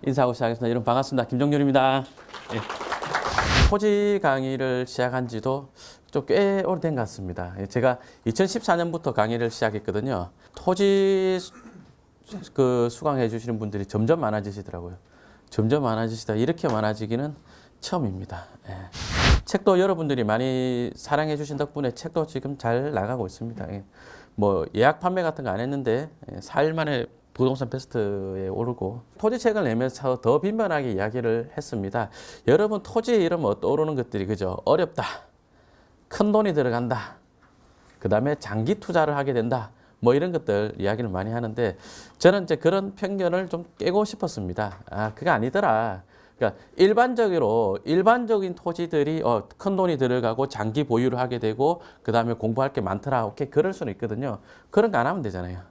인사하고 시작하겠습니다. 여러분 반갑습니다. 김종률입니다. 예. 토지 강의를 시작한 지도 좀 꽤 오래된 것 같습니다. 예. 제가 2014년부터 강의를 시작했거든요. 토지 수강해 주시는 분들이 점점 많아지시더라고요. 점점 많아지시다. 이렇게 많아지기는 처음입니다. 예. 책도 여러분들이 많이 사랑해 주신 덕분에 책도 지금 잘 나가고 있습니다. 예. 뭐 예약 판매 같은 거 안 했는데 4일 만에 부동산 베스트에 오르고 토지책을 내면서 더 빈번하게 이야기를 했습니다. 여러분 토지에 이러면 떠오르는 것들이 그죠? 어렵다. 큰 돈이 들어간다. 그 다음에 장기 투자를 하게 된다. 뭐 이런 것들 이야기를 많이 하는데 저는 이제 그런 편견을 좀 깨고 싶었습니다. 그게 아니더라. 그러니까 일반적인 토지들이 큰 돈이 들어가고 장기 보유를 하게 되고 그 다음에 공부할 게 많더라. 오케이, 그럴 수는 있거든요. 그런 거 안 하면 되잖아요.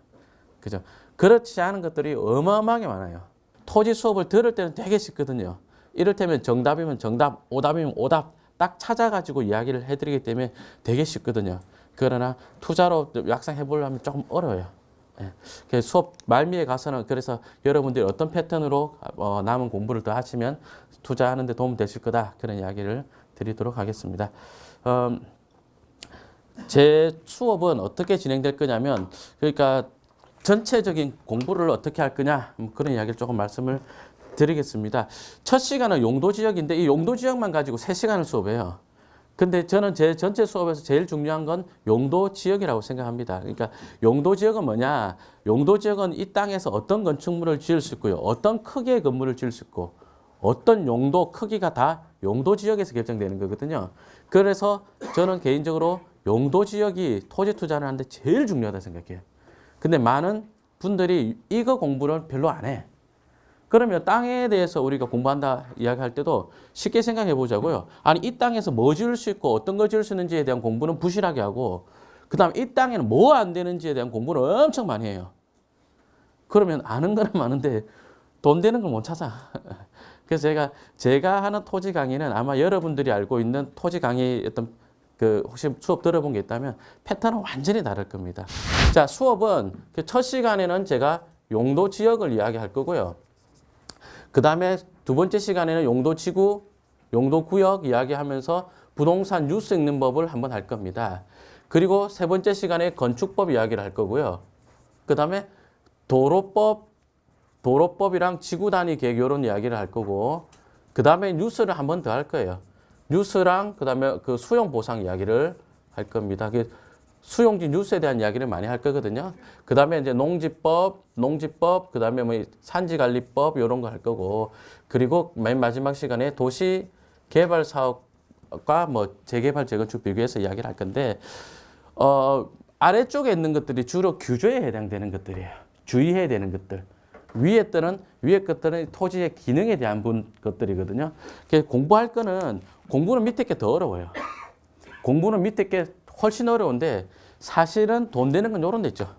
그죠? 그렇지 않은 것들이 어마어마하게 많아요. 토지 수업을 들을 때는 되게 쉽거든요. 이를테면 정답이면 정답, 오답이면 오답 딱 찾아가지고 이야기를 해드리기 때문에 되게 쉽거든요. 그러나 투자로 막상 해보려면 조금 어려워요. 예. 수업 말미에 가서는 그래서 여러분들이 어떤 패턴으로 남은 공부를 더 하시면 투자하는 데 도움 되실 거다. 그런 이야기를 드리도록 하겠습니다. 제 수업은 어떻게 진행될 거냐면 그러니까 전체적인 공부를 어떻게 할 거냐 그런 이야기를 조금 말씀을 드리겠습니다. 첫 시간은 용도 지역인데 이 용도 지역만 가지고 3시간을 수업해요. 근데 저는 제 전체 수업에서 제일 중요한 건 용도 지역이라고 생각합니다. 그러니까 용도 지역은 뭐냐? 용도 지역은 이 땅에서 어떤 건축물을 지을 수 있고요. 어떤 크기의 건물을 지을 수 있고 어떤 용도 크기가 다 용도 지역에서 결정되는 거거든요. 그래서 저는 개인적으로 용도 지역이 토지 투자를 하는데 제일 중요하다 생각해요. 근데 많은 분들이 이거 공부를 별로 안 해. 그러면 땅에 대해서 우리가 공부한다 이야기할 때도 쉽게 생각해 보자고요. 아니 이 땅에서 뭐 지을 수 있고 어떤 거 지을 수 있는지에 대한 공부는 부실하게 하고 그 다음에 이 땅에는 뭐 안 되는지에 대한 공부를 엄청 많이 해요. 그러면 아는 거는 많은데 돈 되는 걸 못 찾아. 그래서 제가 하는 토지 강의는 아마 여러분들이 알고 있는 토지 강의 어떤 혹시 수업 들어본 게 있다면 패턴은 완전히 다를 겁니다. 자, 수업은 첫 시간에는 제가 용도 지역을 이야기할 거고요. 그 다음에 두 번째 시간에는 용도 지구, 용도 구역 이야기하면서 부동산 뉴스 읽는 법을 한번 할 겁니다. 그리고 세 번째 시간에 건축법 이야기를 할 거고요. 그 다음에 도로법이랑 지구 단위 계획 이런 이야기를 할 거고 그 다음에 뉴스를 한 번 더 할 거예요. 뉴스랑 그다음에 그 수용 보상 이야기를 할 겁니다. 수용지 뉴스에 대한 이야기를 많이 할 거거든요. 그다음에 이제 농지법, 그다음에 뭐 산지관리법 이런 거 할 거고 그리고 맨 마지막 시간에 도시 개발 사업과 뭐 재개발 재건축 비교해서 이야기를 할 건데 아래쪽에 있는 것들이 주로 규조에 해당되는 것들이에요. 주의해야 되는 것들. 위에 것들은 토지의 기능에 대한 것들이거든요. 공부할 거는 공부는 밑에 게 더 어려워요. 공부는 밑에 게 훨씬 어려운데 사실은 돈 되는 건 이런 데 있죠.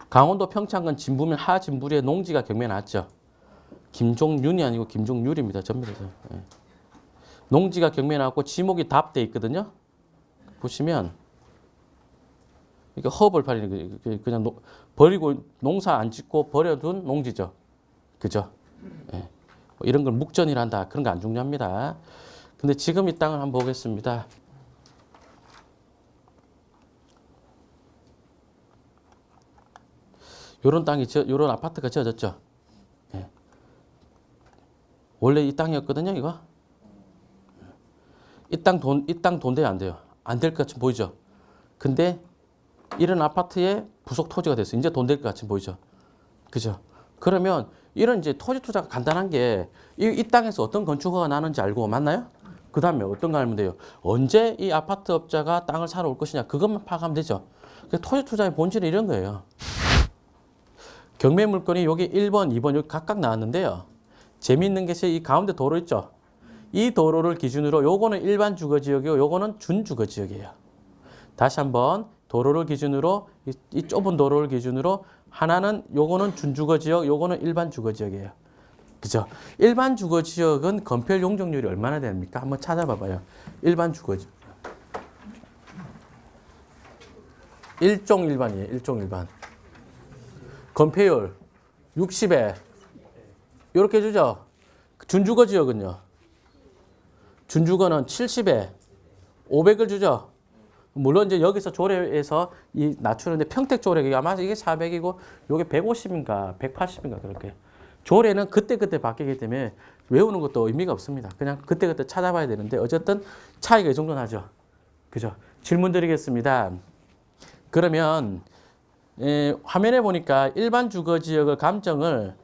강원도 평창은 진부면 하진부리에 농지가 경매 나왔죠. 김종윤이 아니고 김종률입니다. 전면에서. 예. 농지가 경매 나왔고 지목이 답돼 있거든요. 보시면 이게 허벌판이 그냥 버리고 농사 안 짓고 버려둔 농지죠. 그죠? 예. 이런 걸 묵전이란다. 그런 거 안 중요합니다. 근데 지금 이 땅을 한번 보겠습니다. 요런 땅이, 요런 아파트가 지어졌죠. 예. 원래 이 땅이었거든요, 이거. 이 땅 돈 돼야 안 돼요. 안 될 것 같이 보이죠? 근데 이런 아파트에 부속 토지가 됐어요. 이제 돈 될 것 같이 보이죠? 그죠? 그러면 이런 이제 토지 투자가 간단한 게 이 땅에서 어떤 건축허가 나는지 알고 맞나요? 그 다음에 어떤 거 알면 돼요? 언제 이 아파트 업자가 땅을 사러 올 것이냐 그것만 파악하면 되죠. 토지 투자의 본질은 이런 거예요. 경매 물건이 여기 1번, 2번 여기 각각 나왔는데요. 재미있는 것이 이 가운데 도로 있죠. 이 도로를 기준으로 요거는 일반 주거지역이고 요거는 준주거지역이에요. 다시 한번 도로를 기준으로 이 좁은 도로를 기준으로 하나는 요거는 준주거지역, 요거는 일반 주거지역이에요. 그죠? 일반 주거지역은 건폐율 용적률이 얼마나 됩니까? 한번 찾아봐봐요. 일반 주거지역. 일종 일반이에요. 일종 일반. 건폐율 60에 이렇게 주죠. 준주거 지역은요. 준주거는 70에 500을 주죠. 물론 이제 여기서 조례에서 이 낮추는데 평택 조례가 아마 이게 400이고 요게 150인가 180인가 그렇게. 조례는 그때그때 바뀌기 때문에 외우는 것도 의미가 없습니다. 그냥 그때그때 찾아봐야 되는데 어쨌든 차이가 이 정도 나죠. 그죠? 질문 드리겠습니다. 그러면 화면에 보니까 일반 주거 지역의 감정을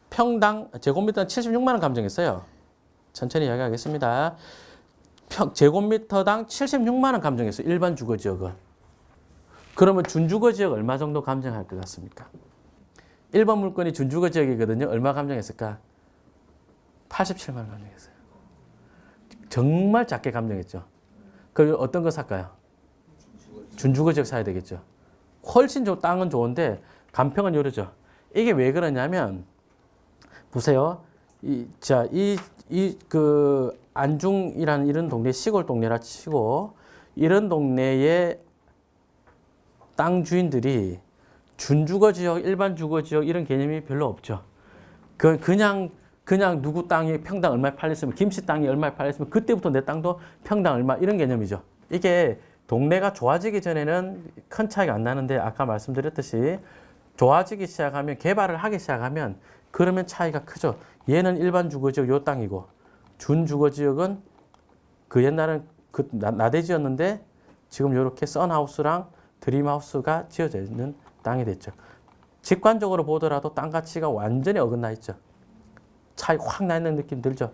평당 제곱미터 76만 원 감정했어요. 천천히 이야기하겠습니다. 제곱미터당 76만 원 감정했어요. 일반 주거 지역은. 그러면 준주거 지역 얼마 정도 감정할 것 같습니까? 1번 물건이 준주거 지역이거든요. 얼마 감정했을까? 87만 원 감정했어요. 정말 작게 감정했죠. 그럼 어떤 거 살까요? 준주거 지역 사야 되겠죠. 훨씬 땅은 좋은데 간평은 요러죠. 이게 왜 그러냐면 보세요. 그 안중이라는 이런 동네 시골 동네라 치고 이런 동네의 땅 주인들이 준주거 지역, 일반 주거 지역 이런 개념이 별로 없죠. 그냥 누구 땅이 평당 얼마에 팔렸으면 김씨 땅이 얼마에 팔렸으면 그때부터 내 땅도 평당 얼마 이런 개념이죠. 이게 동네가 좋아지기 전에는 큰 차이가 안 나는데 아까 말씀드렸듯이 좋아지기 시작하면 개발을 하기 시작하면 그러면 차이가 크죠. 얘는 일반 주거지역 요 땅이고 준주거지역은 그 옛날엔 그 나대지였는데 지금 이렇게 썬하우스랑 드림하우스가 지어져 있는 땅이 됐죠. 직관적으로 보더라도 땅 가치가 완전히 어긋나 있죠. 차이 확 나 있는 느낌 들죠.